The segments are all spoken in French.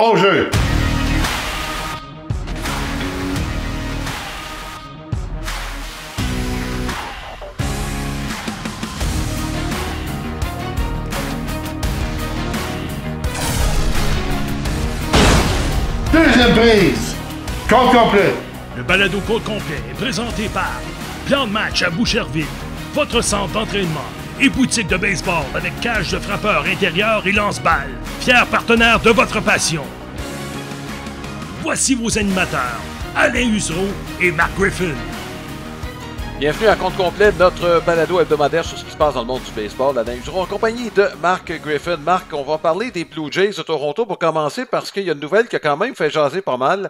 Au jeu! Deuxième prise! Compte complet! Le balado compte complet est présenté par Plan de match à Boucherville, votre centre d'entraînement et boutique de baseball avec cage de frappeur intérieur et lance-balles, fier partenaire de votre passion. Voici vos animateurs, Alain Usereau et Mark Griffin. Bienvenue à compte complet de notre balado hebdomadaire sur ce qui se passe dans le monde du baseball. Alain Usereau en compagnie de Mark Griffin. Mark, on va parler des Blue Jays de Toronto pour commencer parce qu'il y a une nouvelle qui a quand même fait jaser pas mal.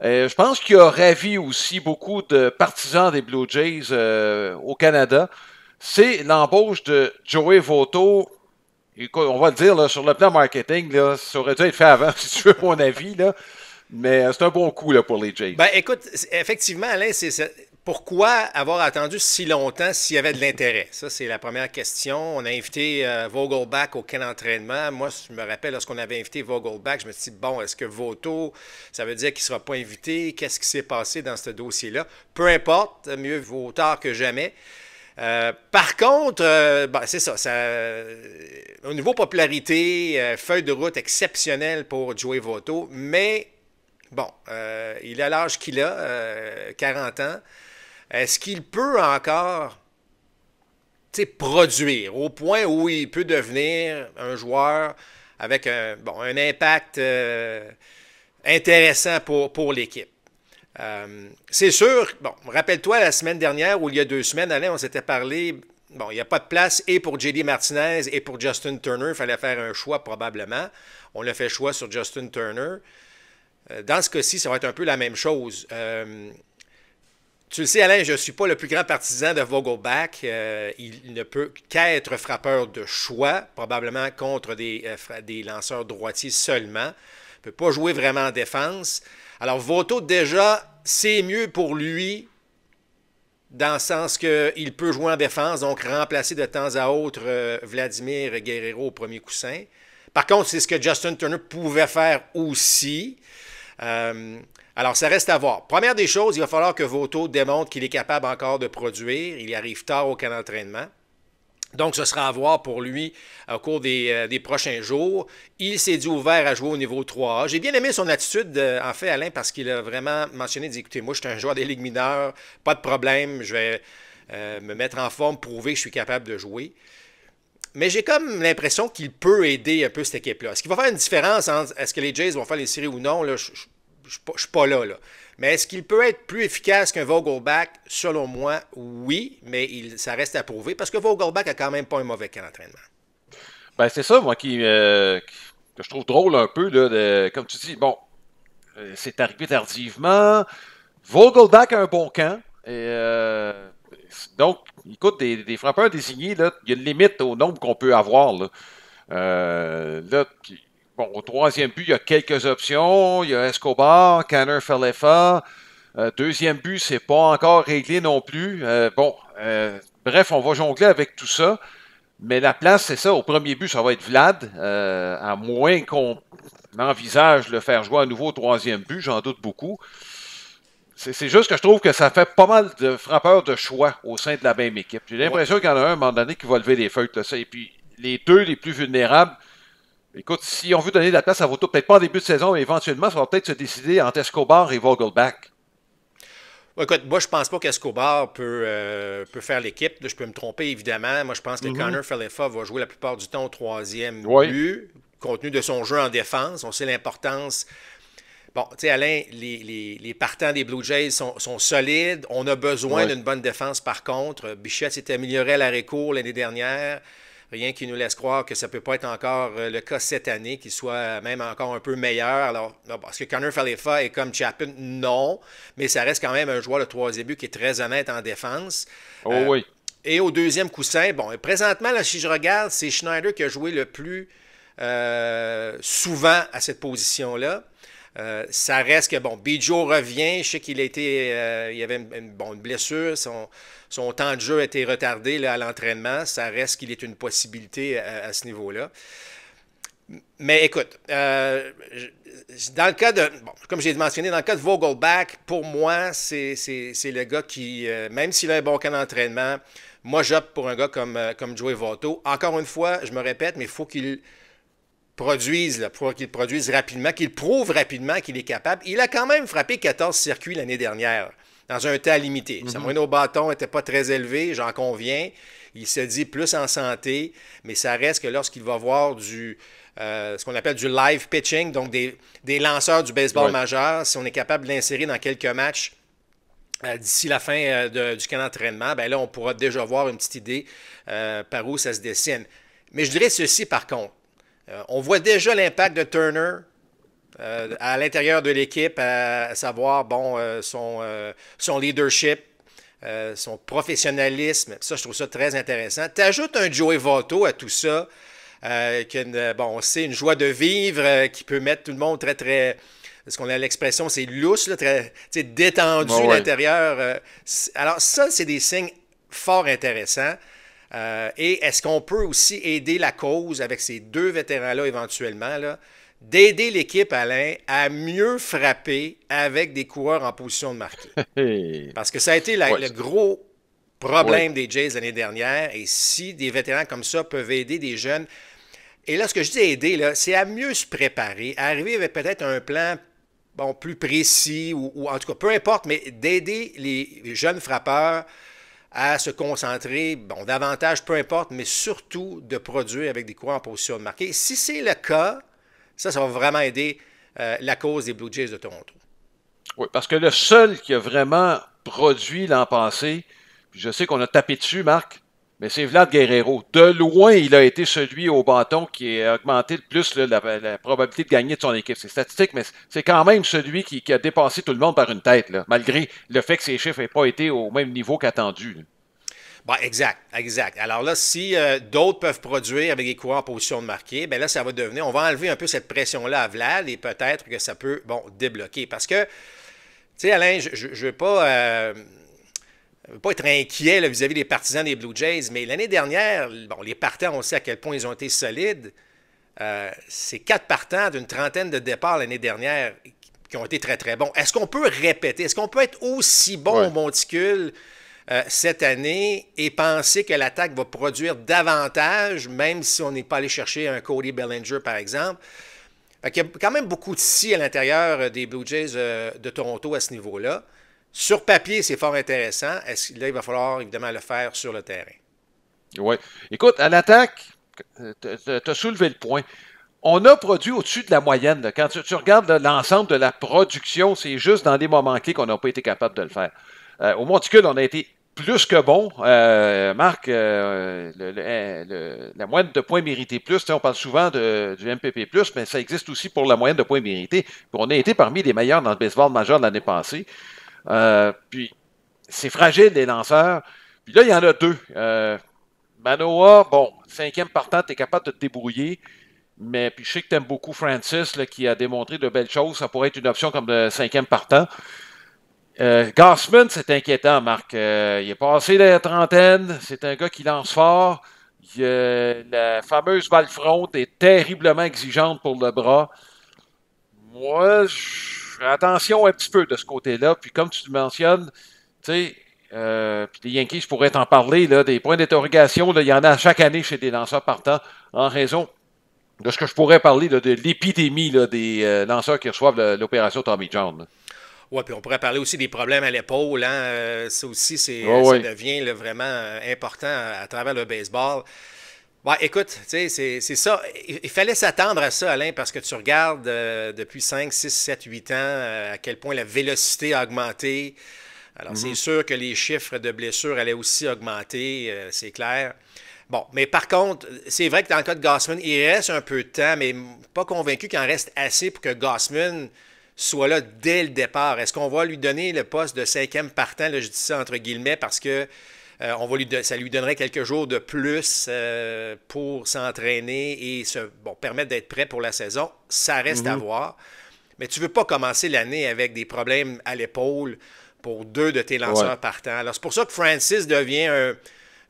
Je pense qu'il a ravi aussi beaucoup de partisans des Blue Jays au Canada. C'est l'embauche de Joey Votto. Écoute, on va le dire, là, sur le plan marketing, là, ça aurait dû être fait avant, si tu veux mon avis. Là. Mais c'est un bon coup là, pour les Jays. Ben, écoute, effectivement, Alain, pourquoi avoir attendu si longtemps s'il y avait de l'intérêt? Ça, c'est la première question. On a invité Vogelbach au camp d'entraînement. Moi, je me rappelle, lorsqu'on avait invité Vogelbach, je me suis dit, bon, est-ce que Votto, ça veut dire qu'il ne sera pas invité? Qu'est-ce qui s'est passé dans ce dossier-là? Peu importe, mieux vaut tard que jamais. Par contre, c'est ça, au niveau popularité, feuille de route exceptionnelle pour Joey Votto, mais bon, il a l'âge qu'il a, 40 ans. Est-ce qu'il peut encore produire au point où il peut devenir un joueur avec un impact intéressant pour l'équipe? C'est sûr, rappelle-toi la semaine dernière ou il y a 2 semaines, Alain, on s'était parlé, il n'y a pas de place et pour J.D. Martinez et pour Justin Turner, il fallait faire un choix probablement. On a fait choix sur Justin Turner. Dans ce cas-ci, ça va être un peu la même chose. Tu le sais, Alain, je ne suis pas le plus grand partisan de Vogelbach. Il ne peut qu'être frappeur de choix, probablement contre des lanceurs droitiers seulement. Il ne peut pas jouer vraiment en défense. Alors, Votto, déjà, c'est mieux pour lui dans le sens qu'il peut jouer en défense, donc remplacer de temps à autre Vladimir Guerrero au premier coussin. Par contre, c'est ce que Justin Turner pouvait faire aussi. Alors, ça reste à voir. Première des choses, il va falloir que Votto démontre qu'il est capable encore de produire. Il arrive tard au camp d'entraînement. Donc, ce sera à voir pour lui au cours des prochains jours. Il s'est dit ouvert à jouer au niveau 3A. J'ai bien aimé son attitude, en fait, Alain, parce qu'il a vraiment mentionné, il dit, écoutez, moi, je suis un joueur des ligues mineures, pas de problème, je vais me mettre en forme, prouver que je suis capable de jouer. Mais j'ai comme l'impression qu'il peut aider un peu cette équipe-là. Est-ce qu'il va faire une différence entre est-ce que les Jays vont faire les séries ou non? Là, je ne suis pas là. Mais est-ce qu'il peut être plus efficace qu'un Vogelbach? Selon moi, oui, mais ça reste à prouver parce que Vogelbach a quand même pas un mauvais camp d'entraînement. Ben, c'est ça, moi, que je trouve drôle un peu. Là, comme tu dis, c'est arrivé tardivement. Vogelbach a un bon camp. Donc, écoute, des frappeurs désignés, là, il y a une limite au nombre qu'on peut avoir. Au troisième but, il y a quelques options. Il y a Escobar, Canner Falefa. Deuxième but, c'est pas encore réglé non plus. Bref, on va jongler avec tout ça. Mais la place, c'est ça. Au premier but, ça va être Vlad. À moins qu'on envisage de le faire jouer à nouveau au troisième but. J'en doute beaucoup. C'est juste que je trouve que ça fait pas mal de frappeurs de choix au sein de la même équipe. J'ai l'impression qu'il y en a un, à un moment donné, qui va lever les feuilles. Et puis, les deux les plus vulnérables, écoute, si on veut donner de la place à Votto, peut-être pas en début de saison, mais éventuellement, ça va peut-être se décider entre Escobar et Vogelbach. Écoute, moi, je pense pas qu'Escobar peut faire l'équipe. Je peux me tromper, évidemment. Moi, je pense que Connor Falefa va jouer la plupart du temps au troisième but, compte tenu de son jeu en défense. On sait l'importance. Bon, tu sais, Alain, les partants des Blue Jays sont solides. On a besoin d'une bonne défense, par contre. Bichette s'est amélioré à l'arrêt-court l'année dernière. Rien qui nous laisse croire que ça ne peut pas être encore le cas cette année, qu'il soit même encore un peu meilleur. Alors, est-ce que Connor Falefa est comme Chapin? Non, mais ça reste quand même un joueur de troisième but qui est très honnête en défense. Oui. Et au deuxième coussin, présentement, là, si je regarde, c'est Schneider qui a joué le plus souvent à cette position-là. Ça reste que, Biggio revient. Je sais qu'il a été, il y avait une blessure. Son temps de jeu a été retardé là, à l'entraînement. Ça reste qu'il est une possibilité à ce niveau-là. Mais écoute, dans le cas de, bon, comme j'ai mentionné, dans le cas de Vogelbach, pour moi, c'est le gars qui, même s'il a un bon camp d'entraînement, moi, j'opte pour un gars comme Joey Votto. Encore une fois, je me répète, mais il faut qu'il produise, là, pour qu'il produise rapidement, qu'il prouve rapidement qu'il est capable. Il a quand même frappé 14 circuits l'année dernière, dans un temps limité. Sa moyenne au bâton n'était pas très élevée, j'en conviens. Il se dit plus en santé, mais ça reste que lorsqu'il va voir ce qu'on appelle du live pitching, donc des lanceurs du baseball majeur, si on est capable de l'insérer dans quelques matchs d'ici la fin du camp d'entraînement, ben là, on pourra déjà voir une petite idée par où ça se dessine. Mais je dirais ceci par contre. On voit déjà l'impact de Turner à l'intérieur de l'équipe, à savoir son leadership, son professionnalisme. Ça, je trouve ça très intéressant. Tu ajoutes un Joey Votto à tout ça, qui a une joie de vivre, qui peut mettre tout le monde très, très... Ce qu'on a l'expression, c'est lousse, là, très détendu à l'intérieur. Alors ça, c'est des signes fort intéressants. Et est-ce qu'on peut aussi aider la cause avec ces deux vétérans-là éventuellement, là, d'aider l'équipe, Alain, à mieux frapper avec des coureurs en position de marquer? Parce que ça a été le gros problème des Jays l'année dernière. Et si des vétérans comme ça peuvent aider des jeunes... Et là, ce que je dis aider, là, c'est à mieux se préparer, à arriver avec peut-être un plan plus précis, ou en tout cas, peu importe, mais d'aider les jeunes frappeurs à se concentrer, davantage, peu importe, mais surtout de produire avec des coureurs en position de marquer. Si c'est le cas, ça va vraiment aider la cause des Blue Jays de Toronto. Oui, parce que le seul qui a vraiment produit l'an passé, puis je sais qu'on a tapé dessus, Marc, mais c'est Vlad Guerrero. De loin, il a été celui au bâton qui a augmenté le plus la probabilité de gagner de son équipe. C'est statistique, mais c'est quand même celui qui a dépassé tout le monde par une tête, là, malgré le fait que ses chiffres n'aient pas été au même niveau qu'attendu. Exact. Alors là, si d'autres peuvent produire avec des coureurs en position de marquer, bien là, ça va devenir... On va enlever un peu cette pression-là à Vlad et peut-être que ça peut, débloquer. Parce que, tu sais, Alain, je ne veux pas... Je ne veux pas être inquiet là, vis-à-vis des partisans des Blue Jays, mais l'année dernière, les partants, on sait à quel point ils ont été solides. C'est 4 partants d'une trentaine de départs l'année dernière qui ont été très, très bons. Est-ce qu'on peut répéter? Est-ce qu'on peut être aussi bon au monticule cette année et penser que l'attaque va produire davantage, même si on n'est pas allé chercher un Cody Bellinger, par exemple? Il y a quand même beaucoup de si à l'intérieur des Blue Jays de Toronto à ce niveau-là. Sur papier, c'est fort intéressant. Là, il va falloir évidemment le faire sur le terrain. Oui. Écoute, à l'attaque, tu as soulevé le point. On a produit au-dessus de la moyenne. Là. Quand tu regardes l'ensemble de la production, c'est juste dans des moments clés qu'on n'a pas été capable de le faire. Au monticule, on a été plus que bon. Marc, la moyenne de points mérités plus, on parle souvent du MPP+, mais ça existe aussi pour la moyenne de points mérités. Puis on a été parmi les meilleurs dans le baseball majeur de l'année passée. Puis, c'est fragile, les lanceurs. Puis là, il y en a deux. Manoah, 5e partant, tu es capable de te débrouiller. Mais puis je sais que tu aimes beaucoup Francis, là, qui a démontré de belles choses. Ça pourrait être une option comme le 5e partant. Gausman, c'est inquiétant, Marc. Il est passé la trentaine. C'est un gars qui lance fort. La fameuse balle front est terriblement exigeante pour le bras. Moi, attention un petit peu de ce côté-là. Puis comme tu le mentionnes, tu sais, puis les Yankees pourraient t'en parler, là, des points d'interrogation, il y en a chaque année chez des lanceurs partants en raison de ce que je pourrais parler là, de l'épidémie là, des lanceurs qui reçoivent l'opération Tommy John. Oui, puis on pourrait parler aussi des problèmes à l'épaule. Hein? Ça aussi, ça devient là, vraiment important à travers le baseball. Ouais, écoute, tu sais, c'est ça. Il fallait s'attendre à ça, Alain, parce que tu regardes depuis 5, 6, 7, 8 ans à quel point la vélocité a augmenté. Alors, c'est sûr que les chiffres de blessures allaient aussi augmenter, c'est clair. Bon, mais par contre, c'est vrai que dans le cas de Gausman, il reste un peu de temps, mais pas convaincu qu'il en reste assez pour que Gausman soit là dès le départ. Est-ce qu'on va lui donner le poste de 5e partant? Là, je dis ça entre guillemets parce que ça lui donnerait quelques jours de plus pour s'entraîner et permettre d'être prêt pour la saison. Ça reste à voir. Mais tu ne veux pas commencer l'année avec des problèmes à l'épaule pour 2 de tes lanceurs partants. Alors, c'est pour ça que Francis devient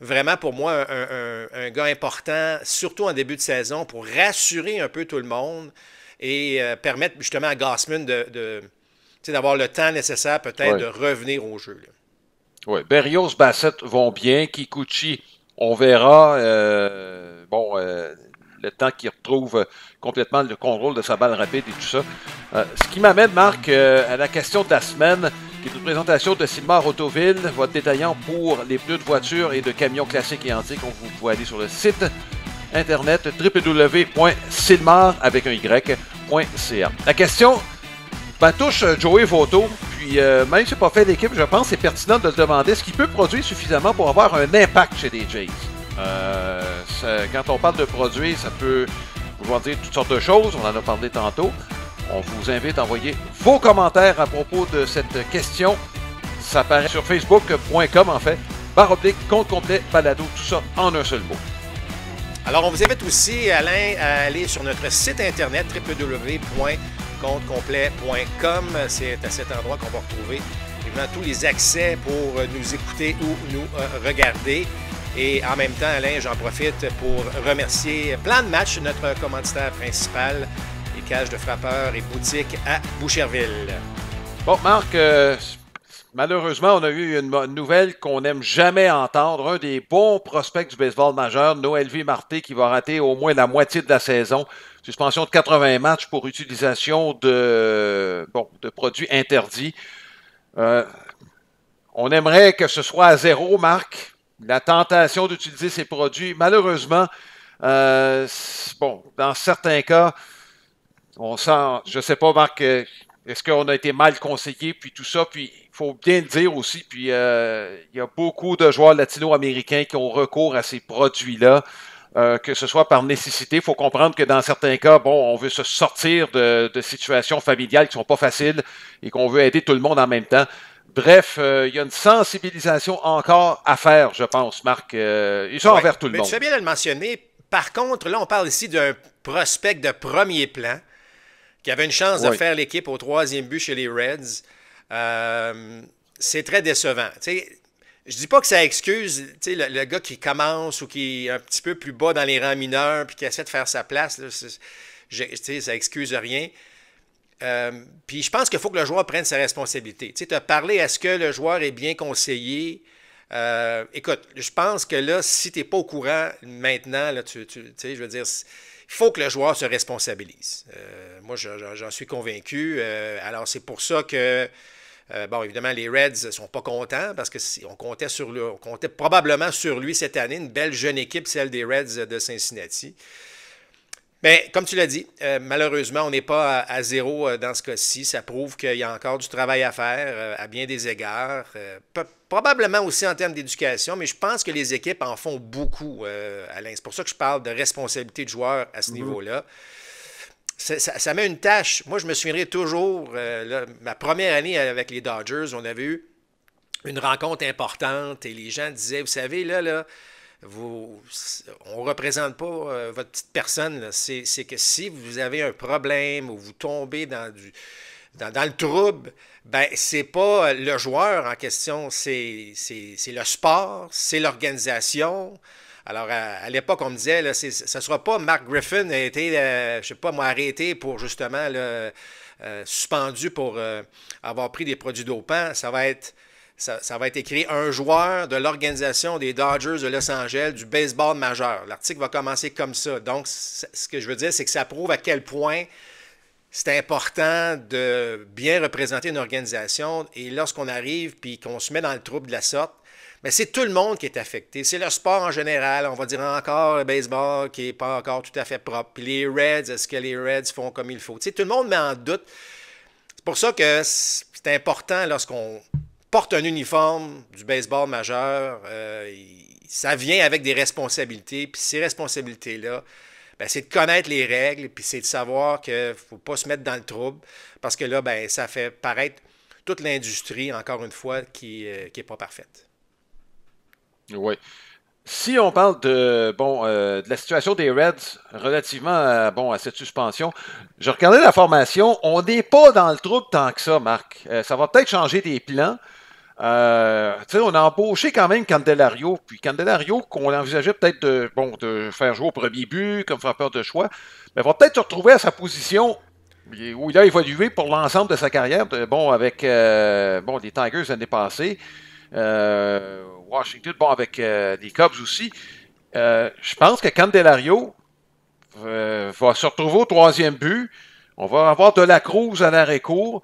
vraiment pour moi un gars important, surtout en début de saison, pour rassurer un peu tout le monde et permettre justement à Gausman d'avoir le temps nécessaire peut-être de revenir au jeu. Oui, Berrios, Bassett vont bien. Kikuchi, on verra. Le temps qu'il retrouve complètement le contrôle de sa balle rapide et tout ça. Ce qui m'amène, Marc, à la question de la semaine, qui est une présentation de Silmar Autoville, votre détaillant pour les pneus de voiture et de camions classiques et antiques. Vous pouvez aller sur le site internet www.silmar avec un y.ca. La question touche Joey Votto, puis même si c'est pas fait d'équipe, je pense que c'est pertinent de le demander. Est-ce qu'il peut produire suffisamment pour avoir un impact chez les Jays? Quand on parle de produire, ça peut vouloir dire toutes sortes de choses. On en a parlé tantôt. On vous invite à envoyer vos commentaires à propos de cette question. Ça apparaît sur facebook.com en fait. /compte complet balado, tout ça en un seul mot. Alors, on vous invite aussi, Alain, à aller sur notre site internet www.comptecomplet.com. C'est à cet endroit qu'on va retrouver évidemment tous les accès pour nous écouter ou nous regarder. Et en même temps, Alain, j'en profite pour remercier Plan de Match, notre commanditaire principal, les cages de frappeurs et boutiques à Boucherville. Bon, Marc, malheureusement, on a eu une nouvelle qu'on n'aime jamais entendre. Un des bons prospects du baseball majeur, Noël V. Marté, qui va rater au moins la moitié de la saison. Suspension de 80 matchs pour utilisation de produits interdits. On aimerait que ce soit à zéro, Marc. La tentation d'utiliser ces produits, malheureusement, dans certains cas, on sent, je ne sais pas, Marc, est-ce qu'on a été mal conseillé, puis tout ça, puis il faut bien le dire aussi, puis il y a beaucoup de joueurs latino-américains qui ont recours à ces produits-là, que ce soit par nécessité. Il faut comprendre que dans certains cas, on veut se sortir de situations familiales qui ne sont pas faciles et qu'on veut aider tout le monde en même temps. Bref, il y a une sensibilisation encore à faire, je pense, Marc. Ils sont envers tout le monde. Tu fais bien de le mentionner. Par contre, là, on parle ici d'un prospect de premier plan qui avait une chance de faire l'équipe au 3e but chez les Reds. C'est très décevant. T'sais, je dis pas que ça excuse le gars qui commence ou qui est un petit peu plus bas dans les rangs mineurs puis qui essaie de faire sa place. Là, ça excuse rien. Puis je pense qu'il faut que le joueur prenne ses responsabilités. Tu as parlé, est-ce que le joueur est bien conseillé? Écoute, je pense que là, si tu n'es pas au courant maintenant, là, je veux dire, il faut que le joueur se responsabilise. Moi, j'en suis convaincu. Alors, c'est pour ça que, évidemment, les Reds ne sont pas contents parce qu'on comptait probablement sur lui cette année, une belle jeune équipe, celle des Reds de Cincinnati. Mais comme tu l'as dit, malheureusement, on n'est pas à zéro dans ce cas-ci. Ça prouve qu'il y a encore du travail à faire à bien des égards. Probablement aussi en termes d'éducation, mais je pense que les équipes en font beaucoup, Alain. C'est pour ça que je parle de responsabilité de joueur à ce niveau-là. Ça met une tâche. Moi, je me souviendrai toujours, ma première année avec les Dodgers, on avait eu une rencontre importante et les gens disaient, vous savez, là, on ne représente pas votre petite personne. C'est que si vous avez un problème ou vous tombez dans le trouble, c'est pas le joueur en question, c'est le sport, c'est l'organisation. Alors, à l'époque, on me disait, là, ce ne sera pas Mark Griffin a été, arrêté pour justement suspendu pour avoir pris des produits dopants. Ça va être écrit un joueur de l'organisation des Dodgers de Los Angeles du baseball majeur. L'article va commencer comme ça. Donc, ce que je veux dire, c'est que ça prouve à quel point c'est important de bien représenter une organisation. Et lorsqu'on arrive et qu'on se met dans le trouble de la sorte, c'est tout le monde qui est affecté. C'est le sport en général. On va dire encore le baseball qui n'est pas encore tout à fait propre. Puis les Reds, est-ce que les Reds font comme il faut? Tout le monde met en doute. C'est pour ça que c'est important lorsqu'on porte un uniforme du baseball majeur, ça vient avec des responsabilités. Puis ces responsabilités-là, c'est de connaître les règles, puis c'est de savoir qu'il ne faut pas se mettre dans le trouble, parce que là, ça fait paraître toute l'industrie, encore une fois, qui n'est pas parfaite. Oui. Si on parle de la situation des Reds relativement à cette suspension, je regardais la formation, on n'est pas dans le trouble tant que ça, Marc. Ça va peut-être changer des plans. On a embauché quand même Candelario. Puis Candelario, qu'on envisageait peut-être de faire jouer au premier but comme frappeur de choix, mais va peut-être se retrouver à sa position où il a évolué pour l'ensemble de sa carrière. Avec les Tigers l'année passée. Washington, avec les Cubs aussi. Je pense que Candelario va se retrouver au troisième but. On va avoir de la Cruz à l'arrêt-court.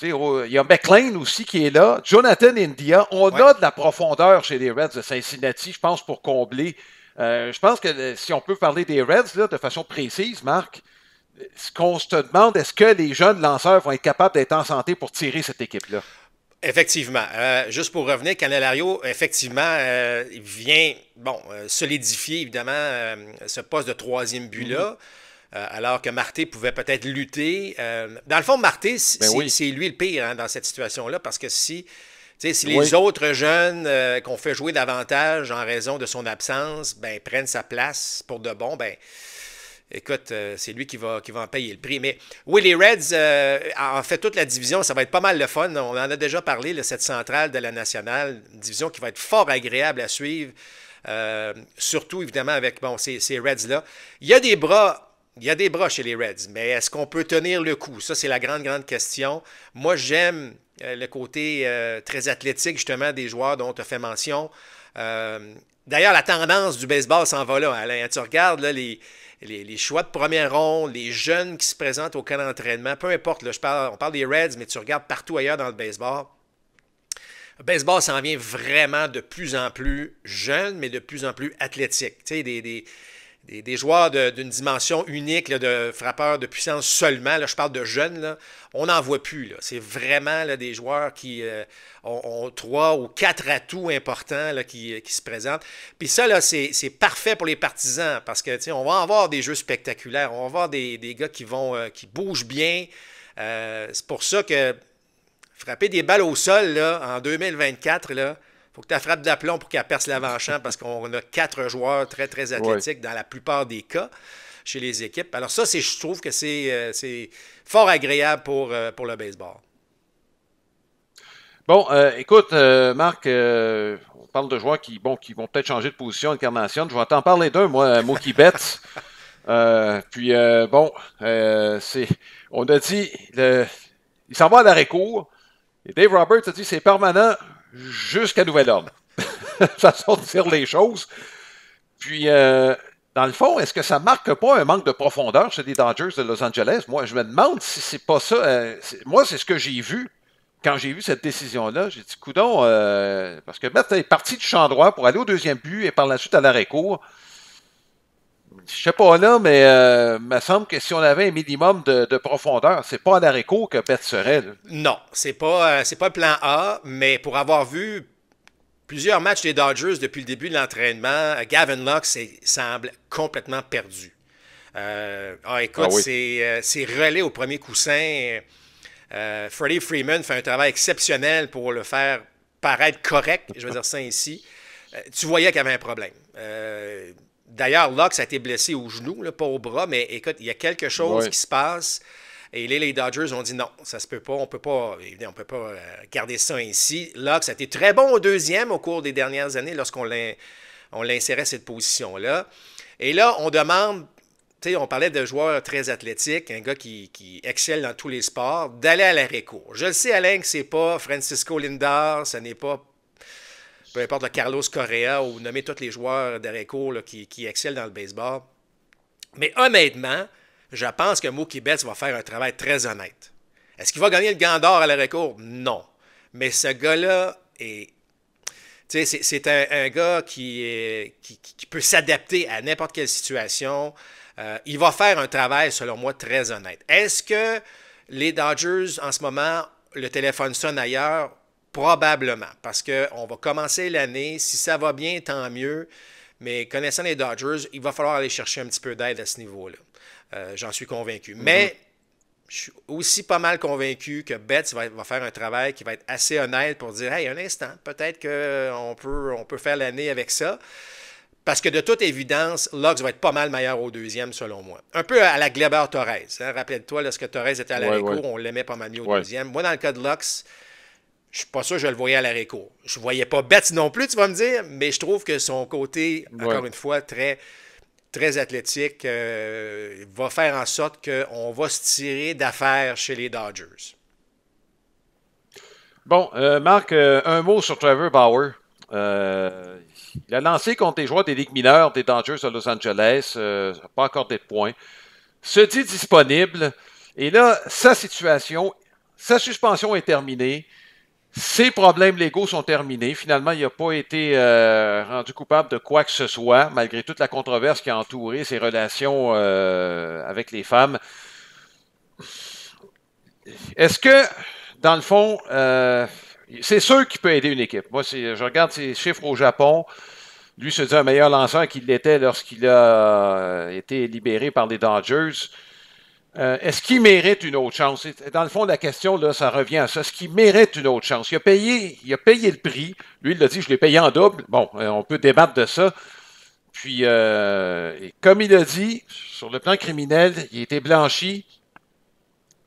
Il y a McLean aussi qui est là. Jonathan India. On a de la profondeur chez les Reds de Cincinnati, je pense, pour combler. Je pense que si on peut parler des Reds là, de façon précise, Marc, ce qu'on se demande, est-ce que les jeunes lanceurs vont être capables d'être en santé pour tirer cette équipe-là? Effectivement. Juste pour revenir, Candelario, effectivement, il vient solidifier, évidemment, ce poste de troisième but-là. Alors que Marté pouvait peut-être lutter. Dans le fond, Marté, c'est lui le pire dans cette situation-là, parce que si les autres jeunes qu'on fait jouer davantage en raison de son absence prennent sa place pour de bon, écoute, c'est lui qui va en payer le prix. Mais oui, les Reds, en fait, toute la division, ça va être pas mal le fun. On en a déjà parlé, cette centrale de la Nationale, une division qui va être fort agréable à suivre, surtout, évidemment, avec ces Reds-là. Il y a des bras chez les Reds, mais est-ce qu'on peut tenir le coup? Ça, c'est la grande, grande question. Moi, j'aime le côté très athlétique, justement, des joueurs dont tu as fait mention. D'ailleurs, la tendance du baseball s'en va là, Alain. Tu regardes là, les choix de première ronde, les jeunes qui se présentent au camp d'entraînement, peu importe, là, on parle des Reds, mais tu regardes partout ailleurs dans le baseball. Le baseball s'en vient vraiment de plus en plus jeune, mais de plus en plus athlétique. Tu sais, des joueurs d'une dimension unique, là, de frappeurs de puissance seulement, là, je parle de jeunes, là, on n'en voit plus. C'est vraiment là, des joueurs qui ont 3 ou 4 atouts importants là, qui se présentent. Puis ça, là, c'est parfait pour les partisans parce que on va avoir des jeux spectaculaires, on va avoir des gars qui bougent bien. C'est pour ça que frapper des balles au sol là, en 2024, là, faut que tu frappes d'aplomb pour qu'elle perce l'avant-champ parce qu'on a 4 joueurs très, très athlétiques dans la plupart des cas chez les équipes. Alors ça, je trouve que c'est fort agréable pour le baseball. Bon, écoute, Marc, on parle de joueurs qui vont peut-être changer de position, incarnation. Je vais t'en parler d'un, moi, Mookie Betts. On a dit, il s'en va à l'arrêt-court. Et Dave Roberts a dit, c'est permanent jusqu'à nouvel ordre. Façon de dire les choses. Puis, dans le fond, est-ce que ça marque pas un manque de profondeur chez les Dodgers de Los Angeles? Moi, je me demande si c'est pas ça. Moi, c'est ce que j'ai vu quand j'ai vu cette décision-là. J'ai dit, coudonc, parce que Betts est parti du champ droit pour aller au deuxième but et par la suite à l'arrêt-court. Je sais pas là, mais il me semble que si on avait un minimum de profondeur, c'est pas à l'arrêt-court que Betts serait. Là. Non, c'est pas le plan A, mais pour avoir vu plusieurs matchs des Dodgers depuis le début de l'entraînement, Gavin Lux semble complètement perdu. Écoute, c'est relais au premier coussin. Freddie Freeman fait un travail exceptionnel pour le faire paraître correct, je vais dire ça ici. Tu voyais qu'il y avait un problème. D'ailleurs, Lux a été blessé au genou, là, pas au bras, mais écoute, il y a quelque chose qui se passe. Et là, les Dodgers ont dit non, ça se peut pas, on peut pas garder ça ainsi. Lux a été très bon au deuxième au cours des dernières années lorsqu'on l'insérait à cette position-là. Et là, on demande, on parlait de joueurs très athlétiques, un gars qui excelle dans tous les sports, d'aller à l'arrêt-court. Je le sais, Alain, que c'est pas Francisco Lindor, ce n'est pas peu importe le Carlos Correa ou nommer tous les joueurs d'arrêt-court qui excellent dans le baseball. Mais honnêtement, je pense que Mookie Betts va faire un travail très honnête. Est-ce qu'il va gagner le gant d'or à l'arrêt-court? Non. Mais ce gars-là c'est un gars qui peut s'adapter à n'importe quelle situation. Il va faire un travail, selon moi, très honnête. Est-ce que les Dodgers, en ce moment, le téléphone sonne ailleurs? Probablement, parce qu'on va commencer l'année. Si ça va bien, tant mieux. Mais connaissant les Dodgers, il va falloir aller chercher un petit peu d'aide à ce niveau-là. J'en suis convaincu. Mais je suis aussi pas mal convaincu que Betts va faire un travail qui va être assez honnête pour dire « Hey, un instant, peut-être qu'on peut faire l'année avec ça. » Parce que de toute évidence, Lux va être pas mal meilleur au deuxième, selon moi. Un peu à la Gleyber-Torres. Hein? Rappelle-toi, lorsque Torres était à l'arrêt-court, on l'aimait pas mal mieux au deuxième. Moi, dans le cas de Lux, je suis pas sûr que je le voyais à l'arrêt-court. Je ne voyais pas Betts non plus, tu vas me dire, mais je trouve que son côté, encore une fois, très, très athlétique, va faire en sorte qu'on va se tirer d'affaire chez les Dodgers. Bon, Marc, un mot sur Trevor Bauer. Il a lancé contre les joueurs des ligues mineures des Dodgers de Los Angeles, pas accordé de points. Se dit disponible. Et là, sa suspension est terminée. Ses problèmes légaux sont terminés. Finalement, il n'a pas été rendu coupable de quoi que ce soit, malgré toute la controverse qui a entouré ses relations avec les femmes. Est-ce que, dans le fond, c'est sûr qu'il peut aider une équipe. Moi, je regarde ses chiffres au Japon. Lui se dit un meilleur lanceur qu'il l'était lorsqu'il a été libéré par les Dodgers. Est-ce qu'il mérite une autre chance? Dans le fond, la question, là, ça revient à ça. Est-ce qu'il mérite une autre chance? Il a payé le prix. Lui, il l'a dit, je l'ai payé en double. Bon, on peut débattre de ça. Puis, comme il a dit, sur le plan criminel, il a été blanchi.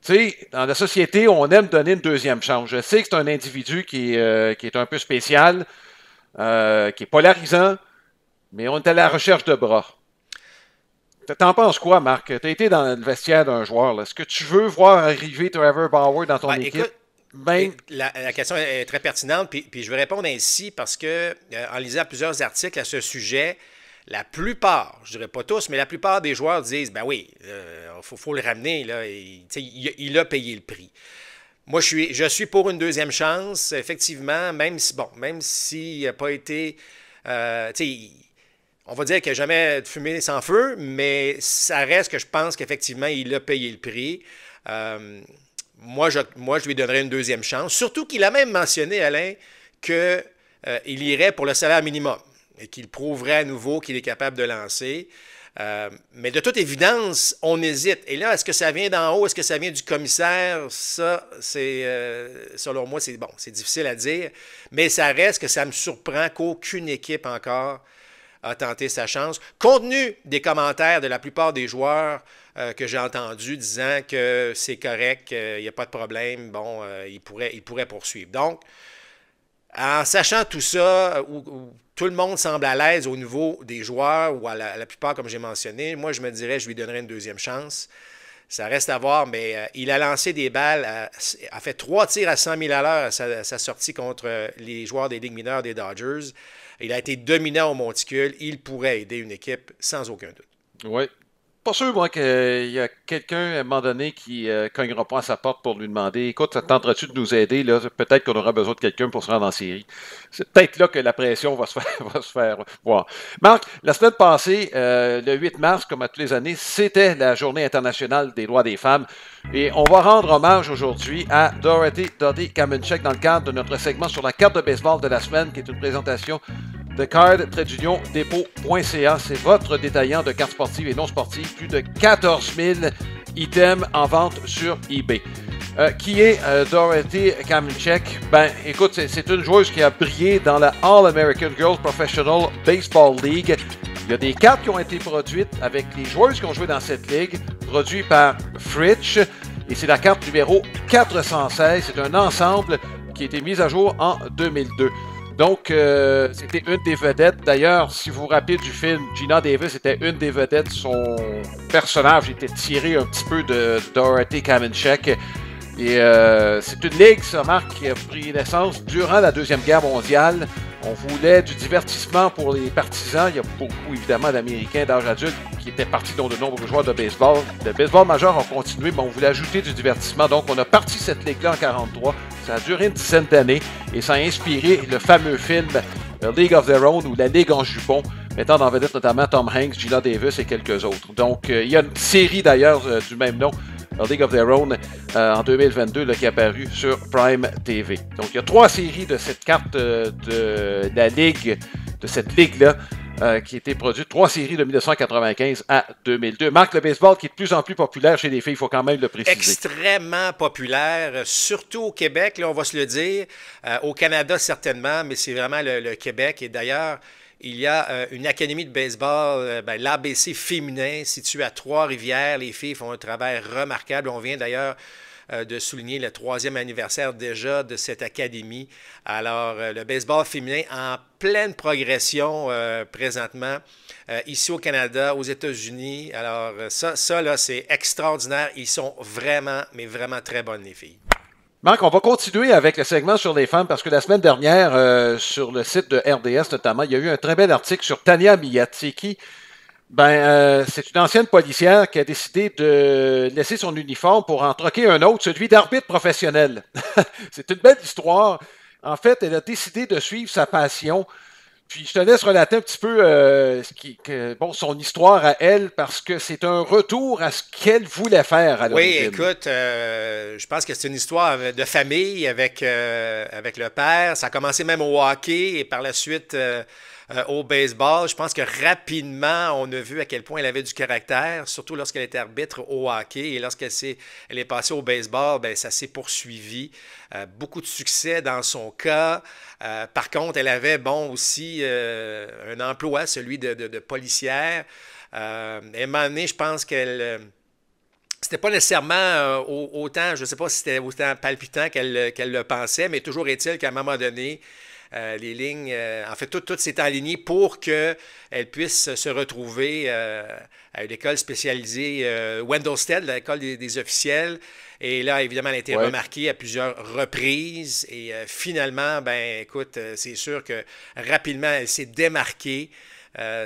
Tu sais, dans la société, on aime donner une deuxième chance. Je sais que c'est un individu qui est un peu spécial, qui est polarisant, mais on est à la recherche de bras. T'en penses quoi, Marc? Tu as été dans le vestiaire d'un joueur. Est-ce que tu veux voir arriver Trevor Bauer dans ton équipe? Écoute, la question est très pertinente, puis je vais répondre ainsi parce que, en lisant plusieurs articles à ce sujet, la plupart, je dirais pas tous, mais la plupart des joueurs disent, ben oui, faut le ramener, là, il a payé le prix. Moi, je suis pour une deuxième chance, effectivement, même s'il n'a pas été, on va dire qu'il n'a jamais de fumée sans feu, mais ça reste que je pense qu'effectivement, il a payé le prix. Moi, je lui donnerais une deuxième chance. Surtout qu'il a même mentionné, Alain, qu'il irait pour le salaire minimum et qu'il prouverait à nouveau qu'il est capable de lancer. Mais de toute évidence, on hésite. Et là, est-ce que ça vient d'en haut? Est-ce que ça vient du commissaire? Ça, selon moi, c'est difficile à dire. Mais ça reste que ça me surprend qu'aucune équipe encore a tenté sa chance, compte tenu des commentaires de la plupart des joueurs que j'ai entendus disant que c'est correct, il n'y a pas de problème, il pourrait poursuivre. Donc, en sachant tout ça, où tout le monde semble à l'aise au niveau des joueurs, ou à la plupart, comme j'ai mentionné, moi, je me dirais, je lui donnerais une deuxième chance. Ça reste à voir, mais il a lancé des balles, a fait 3 tirs à 100 000 à l'heure à sa sortie contre les joueurs des ligues mineures des Dodgers. Il a été dominant au monticule. Il pourrait aider une équipe sans aucun doute. Oui. Pas sûr, moi, qu'il y a quelqu'un, à un moment donné, qui cognera pas à sa porte pour lui demander « Écoute, tenteras-tu de nous aider? Là, peut-être qu'on aura besoin de quelqu'un pour se rendre en série. » C'est peut-être là que la pression va se faire voir. Marc, la semaine passée, le 8 mars, comme à toutes les années, c'était la Journée internationale des droits des femmes. Et on va rendre hommage aujourd'hui à Dorothy Doddy Kamenchek dans le cadre de notre segment sur la carte de baseball de la semaine, qui est une présentation de card-dépôt.ca. C'est votre détaillant de cartes sportives et non sportives. Plus de 14 000 items en vente sur eBay. Qui est Dorothy Kamenchek? Ben, écoute, c'est une joueuse qui a brillé dans la All-American Girls Professional Baseball League. Il y a des cartes qui ont été produites avec les joueuses qui ont joué dans cette ligue, produites par Fritsch. Et c'est la carte numéro 416. C'est un ensemble qui a été mis à jour en 2002. Donc, c'était une des vedettes. D'ailleurs, si vous vous rappelez du film, Gina Davis était une des vedettes. Son personnage était tiré un petit peu de Dorothy Kamenchek. Et c'est une ligue, ça, Marc, qui a pris naissance durant la Deuxième Guerre mondiale. On voulait du divertissement pour les partisans. Il y a beaucoup, évidemment, d'Américains d'âge adulte qui étaient partis, dont de nombreux joueurs de baseball. Le baseball majeur a continué, mais on voulait ajouter du divertissement. Donc, on a parti cette ligue-là en 1943. Ça a duré une dizaine d'années et ça a inspiré le fameux film League of Their Own ou La Ligue en jupon, mettant en vedette notamment Tom Hanks, Gina Davis et quelques autres. Donc, il y a une série d'ailleurs du même nom, League of Their Own, en 2022, là, qui est apparu sur Prime TV. Donc, il y a 3 séries de cette carte de la Ligue, de cette Ligue-là, qui a été produite, 3 séries de 1995 à 2002. Marc, le baseball qui est de plus en plus populaire chez les filles, il faut quand même le préciser. Extrêmement populaire, surtout au Québec, là, on va se le dire. Au Canada, certainement, mais c'est vraiment le Québec. Et d'ailleurs, il y a une académie de baseball, l'ABC féminin, située à Trois-Rivières. Les filles font un travail remarquable. On vient d'ailleurs de souligner le 3e anniversaire déjà de cette académie. Alors, le baseball féminin en pleine progression présentement, ici au Canada, aux États-Unis. Alors, ça là, c'est extraordinaire. Ils sont vraiment, mais vraiment très bonnes, les filles. Marc, on va continuer avec le segment sur les femmes parce que la semaine dernière, sur le site de RDS notamment, il y a eu un très bel article sur Tania Miyatiki. C'est une ancienne policière qui a décidé de laisser son uniforme pour en troquer un autre, celui d'arbitre professionnel. C'est une belle histoire. En fait, elle a décidé de suivre sa passion. Puis je te laisse relater un petit peu son histoire à elle, parce que c'est un retour à ce qu'elle voulait faire à l'origine. Oui, écoute, je pense que c'est une histoire de famille avec le père. Ça a commencé même au hockey et par la suite au baseball. Je pense que rapidement, on a vu à quel point elle avait du caractère, surtout lorsqu'elle était arbitre au hockey. Et lorsqu'elle elle est passée au baseball, ben, ça s'est poursuivi. Beaucoup de succès dans son cas. Par contre, elle avait aussi un emploi, celui de policière. Et à un moment donné, je pense qu'elle... C'était pas nécessairement autant, je ne sais pas si c'était autant palpitant qu'elle le pensait, mais toujours est-il qu'à un moment donné, les lignes, en fait, tout s'est aligné pour qu'elle puisse se retrouver à une école spécialisée, Wendell Stead, l'école des officiels. Et là, évidemment, elle a été remarquée à plusieurs reprises. Et finalement, ben écoute, c'est sûr que rapidement, elle s'est démarquée.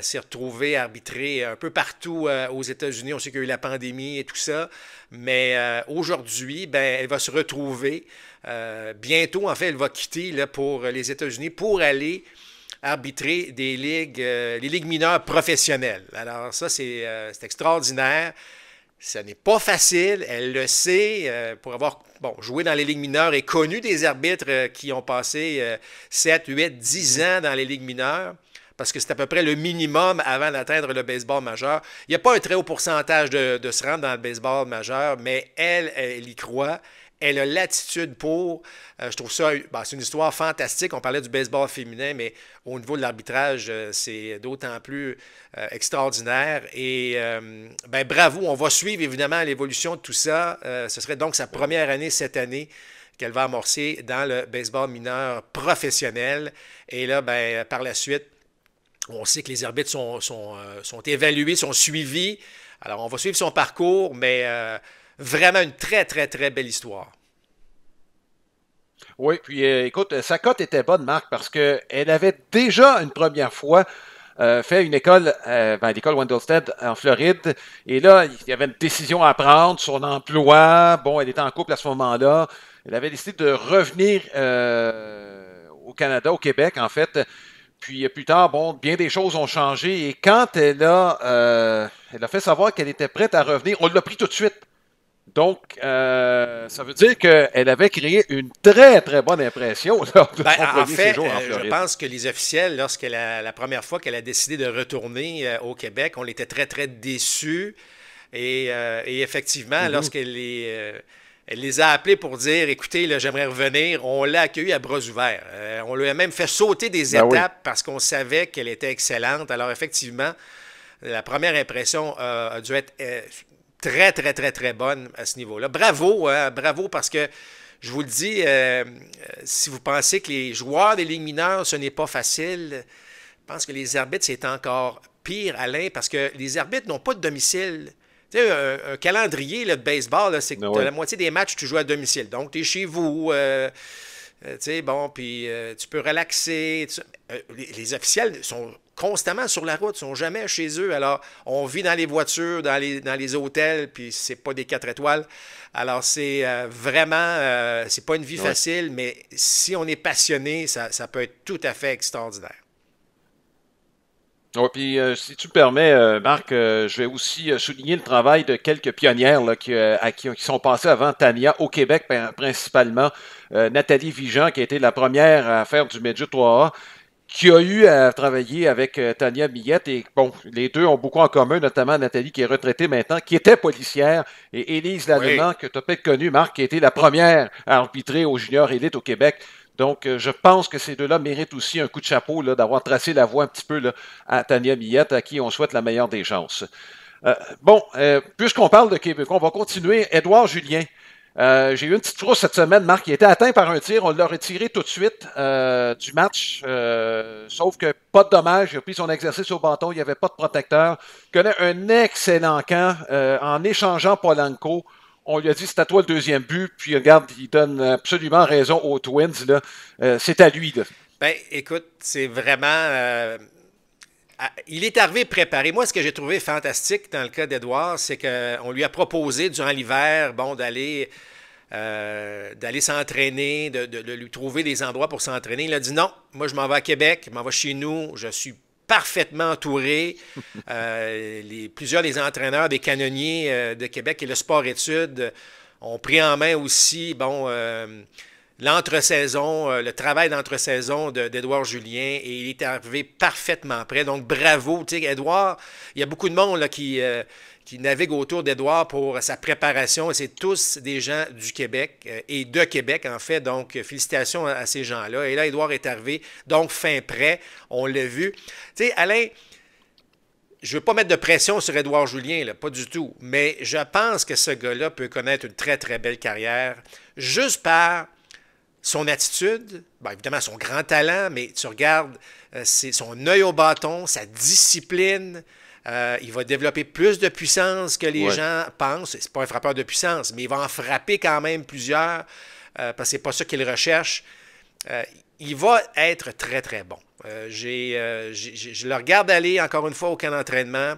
S'est retrouvée arbitrée un peu partout aux États-Unis. On sait qu'il y a eu la pandémie et tout ça. Mais aujourd'hui, ben, elle va se retrouver. Bientôt, en fait, elle va quitter là, pour les États-Unis pour aller arbitrer des ligues, les ligues mineures professionnelles. Alors ça, c'est extraordinaire. Ce n'est pas facile, elle le sait, pour avoir joué dans les ligues mineures et connu des arbitres qui ont passé 7, 8, 10 ans dans les ligues mineures, parce que c'est à peu près le minimum avant d'atteindre le baseball majeur. Il n'y a pas un très haut pourcentage de se rendre dans le baseball majeur, mais elle y croit. Elle a l'attitude pour. Je trouve ça, c'est une histoire fantastique. On parlait du baseball féminin, mais au niveau de l'arbitrage, c'est d'autant plus extraordinaire. Et bravo, on va suivre évidemment l'évolution de tout ça. Ce serait donc sa première année cette année qu'elle va amorcer dans le baseball mineur professionnel. Et là, par la suite, on sait que les arbitres sont évalués, sont suivis. Alors, on va suivre son parcours, mais vraiment une très, très, très belle histoire. Oui, puis écoute, sa cote était bonne, Marc, parce qu'elle avait déjà une première fois fait une école, l'école Wendell Stead en Floride. Et là, il y avait une décision à prendre, son emploi. Bon, elle était en couple à ce moment-là. Elle avait décidé de revenir au Canada, au Québec, en fait. Puis plus tard, bien des choses ont changé. Et quand elle a fait savoir qu'elle était prête à revenir, on l'a pris tout de suite. Donc, ça veut dire qu'elle avait créé une très, très bonne impression lors de son premier séjour en Floride. Je pense que les officiels, la première fois qu'elle a décidé de retourner au Québec, on était très, très déçus. Et effectivement, lorsqu'elle elle les a appelés pour dire « Écoutez, là, j'aimerais revenir », on l'a accueillie à bras ouverts. On lui a même fait sauter des étapes parce qu'on savait qu'elle était excellente. Alors, effectivement, la première impression a dû être très, très, très, très bonne à ce niveau-là. Bravo, bravo, parce que, je vous le dis, si vous pensez que les joueurs des ligues mineures, ce n'est pas facile, je pense que les arbitres, c'est encore pire, Alain, parce que les arbitres n'ont pas de domicile. Tu sais, un calendrier là, de baseball, c'est que la moitié des matchs, tu joues à domicile. Donc, tu es chez vous, tu sais, puis tu peux relaxer. Les officiels sont constamment sur la route, sont jamais chez eux. Alors, on vit dans les voitures, dans les hôtels, puis c'est pas des 4 étoiles. Alors, c'est vraiment, c'est pas une vie facile, mais si on est passionné, ça peut être tout à fait extraordinaire. Oui, puis si tu me permets, Marc, je vais aussi souligner le travail de quelques pionnières là, qui sont passées avant Tania au Québec, principalement. Nathalie Vigent, qui a été la première à faire du Midget 3A, qui a eu à travailler avec Tania Millette. Et bon, les deux ont beaucoup en commun, notamment Nathalie, qui est retraitée maintenant, qui était policière, et Élise Ladonnant, que tu as peut-être connue, Marc, qui a été la première à arbitrer au Junior Élite au Québec. Donc, je pense que ces deux-là méritent aussi un coup de chapeau là, d'avoir tracé la voie un petit peu là, à Tania Millette, à qui on souhaite la meilleure des chances. Puisqu'on parle de Québec, on va continuer. Édouard Julien, J'ai eu une petite frousse cette semaine, Marc. Il était atteint par un tir. On l'a retiré tout de suite du match. Sauf que pas de dommage. Il a pris son exercice au bâton. Il n'y avait pas de protecteur. Il connaît un excellent camp. En échangeant Polanco, on lui a dit c'est à toi le deuxième but. Puis regarde, il donne absolument raison aux Twins. C'est à lui. Là. Ben, écoute, c'est vraiment... il est arrivé préparé. Moi, ce que j'ai trouvé fantastique dans le cas d'Edouard, c'est qu'on lui a proposé durant l'hiver, bon, d'aller s'entraîner, de lui trouver des endroits pour s'entraîner. Il a dit non, moi je m'en vais à Québec, je m'en vais chez nous, je suis parfaitement entouré. Plusieurs des entraîneurs des canonniers de Québec et le sport-études ont pris en main aussi, bon... l'entre-saison, le travail d'entre-saison d'Édouard Julien, et il est arrivé parfaitement prêt. Donc, bravo. Tu sais, Édouard, il y a beaucoup de monde là, qui navigue autour d'Édouard pour sa préparation, et c'est tous des gens du Québec et de Québec, en fait. Donc, félicitations à ces gens-là. Et là, Édouard est arrivé, donc fin prêt. On l'a vu. Tu sais, Alain, je ne veux pas mettre de pression sur Édouard Julien, là, pas du tout. Mais je pense que ce gars-là peut connaître une très, très belle carrière juste par... son attitude, bien évidemment son grand talent, mais tu regardes son œil au bâton, sa discipline, il va développer plus de puissance que les gens pensent. C'est pas un frappeur de puissance, mais il va en frapper quand même plusieurs, parce que c'est pas ça qu'il recherche. Il va être très, très bon. Je le regarde aller encore une fois au camp d'entraînement.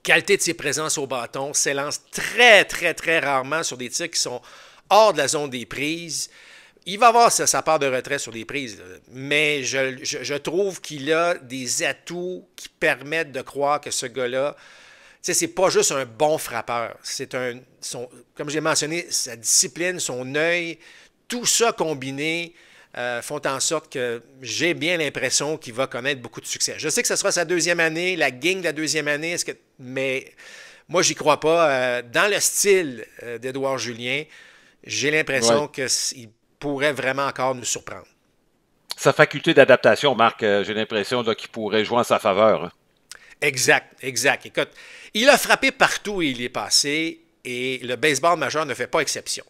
Qualité de ses présences au bâton, s'élance très, très, très rarement sur des tirs qui sont hors de la zone des prises. Il va avoir sa part de retrait sur les prises, mais je trouve qu'il a des atouts qui permettent de croire que ce gars-là, tu sais, c'est pas juste un bon frappeur. C'est comme j'ai mentionné, sa discipline, son œil, tout ça combiné font en sorte que j'ai bien l'impression qu'il va connaître beaucoup de succès. Je sais que ce sera sa deuxième année, la gang de la deuxième année, mais moi, j'y crois pas. Dans le style d'Édouard Julien, j'ai l'impression qu'il pourrait vraiment encore nous surprendre. Sa faculté d'adaptation, Marc, j'ai l'impression qu'il pourrait jouer en sa faveur. Hein. Exact. Écoute, il a frappé partout où il est passé et le baseball majeur ne fait pas exception.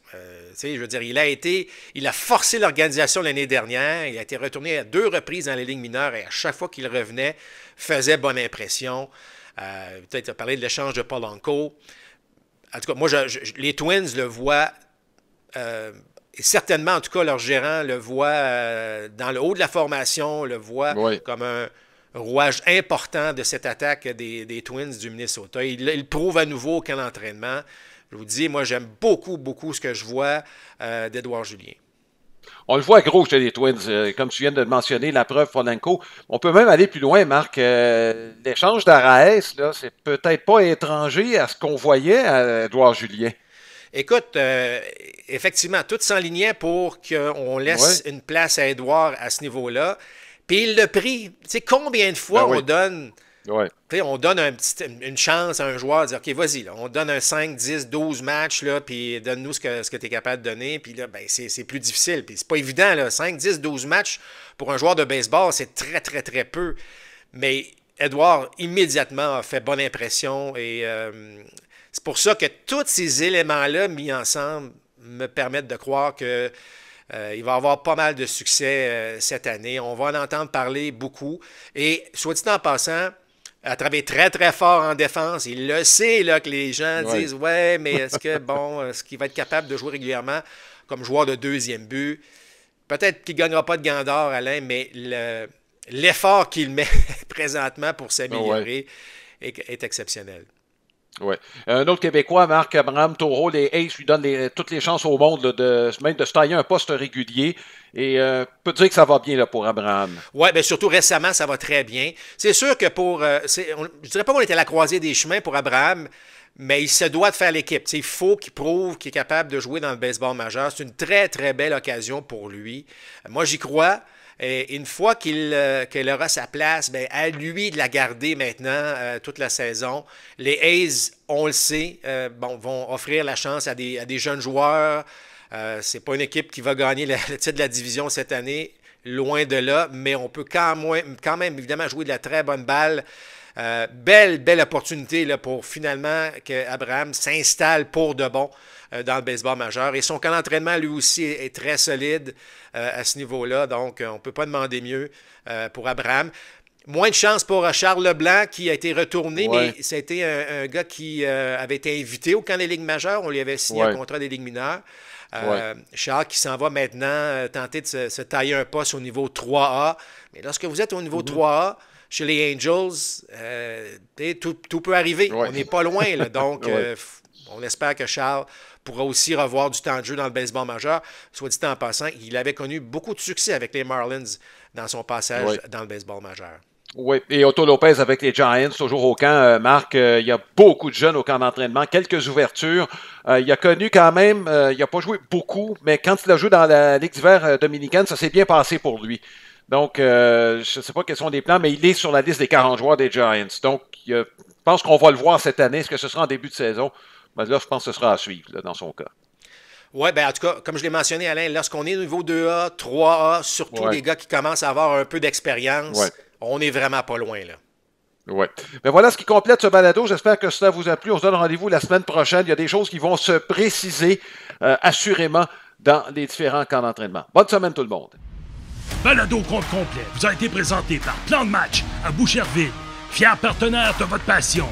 Je veux dire, il a forcé l'organisation l'année dernière, il a été retourné à 2 reprises dans les ligues mineures et à chaque fois qu'il revenait, faisait bonne impression. Peut-être tu as parlé de l'échange de Polanco. En tout cas, moi, les Twins le voient... et certainement, en tout cas, leur gérant le voit dans le haut de la formation, le voit comme un rouage important de cette attaque des Twins du Minnesota. Il prouve à nouveau au camp d'entraînement. Je vous dis, moi, j'aime beaucoup, beaucoup ce que je vois d'Édouard Julien. On le voit gros chez les Twins, comme tu viens de le mentionner, la preuve Polanco. On peut même aller plus loin, Marc. L'échange d'Araès, là, c'est peut-être pas étranger à ce qu'on voyait à Édouard Julien. Écoute, effectivement, tout s'enlignait pour qu'on laisse une place à Édouard à ce niveau-là. Puis il l'a pris. Tu sais, combien de fois on donne... On donne une chance à un joueur de dire, OK, vas-y, là, on donne un 5, 10, 12 matchs, là, puis donne-nous ce que tu es capable de donner. Puis là, ben, c'est plus difficile. Puis c'est pas évident, là, 5, 10, 12 matchs pour un joueur de baseball, c'est très, très, très peu. Mais Édouard, immédiatement, a fait bonne impression. Et c'est pour ça que tous ces éléments-là mis ensemble me permettent de croire que il va avoir pas mal de succès cette année. On va en entendre parler beaucoup. Et soit dit en passant, a travaillé très, très fort en défense. Il le sait là, que les gens disent « Ouais, mais est-ce qu'il va être capable de jouer régulièrement comme joueur de deuxième but? » Peut-être qu'il ne gagnera pas de gants d'or, Alain, mais l'effort qu'il met présentement pour s'améliorer est exceptionnel. Oui. Un autre Québécois, Marc Abraham Taureau, les Aces lui donnent toutes les chances au monde là, même de se tailler un poste régulier. Et peut dire que ça va bien là, pour Abraham. Oui, bien surtout récemment, ça va très bien. C'est sûr que je dirais pas qu'on était à la croisée des chemins pour Abraham, mais il se doit de faire l'équipe. Il faut qu'il prouve qu'il est capable de jouer dans le baseball majeur. C'est une très, très belle occasion pour lui. Moi, j'y crois. Et une fois qu'il aura sa place, bien, à lui de la garder maintenant toute la saison. Les A's, on le sait, vont offrir la chance à des jeunes joueurs. C'est pas une équipe qui va gagner le titre de la division cette année, loin de là, mais on peut quand même évidemment jouer de la très bonne balle. Belle opportunité là, pour finalement qu'Abraham s'installe pour de bon dans le baseball majeur. Et son camp d'entraînement, lui aussi, est très solide à ce niveau-là. Donc, on ne peut pas demander mieux pour Abraham. Moins de chance pour Charles Leblanc qui a été retourné, mais c'était un gars qui avait été invité au camp des Ligues majeures. On lui avait signé un contrat des Ligues mineures. Charles qui s'en va maintenant tenter de se tailler un poste au niveau 3A. Mais lorsque vous êtes au niveau 3A, chez les Angels, tout peut arriver. On n'est pas loin. Là. Donc, on espère que Charles pourra aussi revoir du temps de jeu dans le baseball majeur. Soit dit en passant, il avait connu beaucoup de succès avec les Marlins dans son passage dans le baseball majeur. Oui, et Otto Lopez avec les Giants, toujours au camp. Marc, il y a beaucoup de jeunes au camp d'entraînement, quelques ouvertures. Il a connu quand même, il n'a pas joué beaucoup, mais quand il a joué dans la Ligue d'hiver dominicaine, ça s'est bien passé pour lui. Donc, je ne sais pas quels sont les plans, mais il est sur la liste des 40 joueurs des Giants. Donc, je pense qu'on va le voir cette année. Est-ce que ce sera en début de saison? Ben là, je pense que ce sera à suivre là, dans son cas. Oui, bien en tout cas, comme je l'ai mentionné, Alain, lorsqu'on est au niveau 2A, 3A, surtout les gars qui commencent à avoir un peu d'expérience, on n'est vraiment pas loin, là. Oui. Mais voilà ce qui complète ce balado. J'espère que cela vous a plu. On se donne rendez-vous la semaine prochaine. Il y a des choses qui vont se préciser assurément dans les différents camps d'entraînement. Bonne semaine tout le monde. Balado compte complet vous a été présenté par Plan de match à Boucherville, fier partenaire de votre passion.